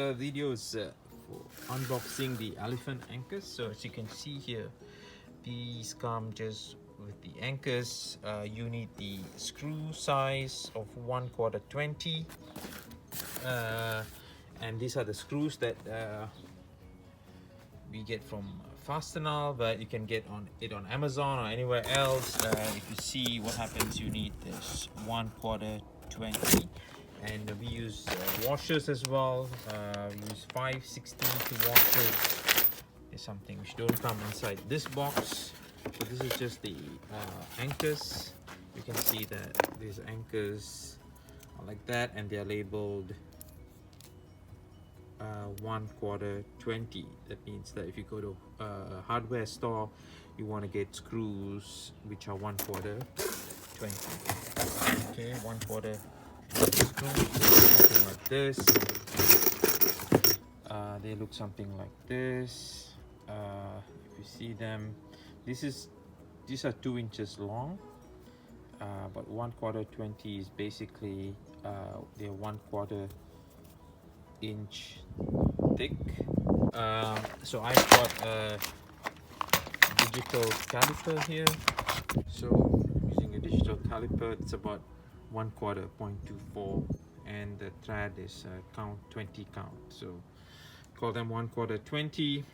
The video is for unboxing the elephant anchors. So as you can see here, these come just with the anchors. You need the screw size of 1/4 20, and these are the screws that we get from Fastenal, but you can get it on Amazon or anywhere else. If you see what happens, you need this 1/4 20, and we use washers as well. We use 5/16 washers. Is something which don't come inside this box. So this is just the anchors. You can see that these anchors are like that, and they are labeled 1/4 20. That means that if you go to a hardware store, you want to get screws which are 1/4 20. Okay, 1/4 screws, something like this. They look something like this. If you see them, these are 2 inches long, but 1/4 20 is basically they're 1/4 inch thick. So I've got a digital caliper here. So using a digital caliper, it's about 1/4 0.24, and the thread is count 20 count. So call them 1/4 20.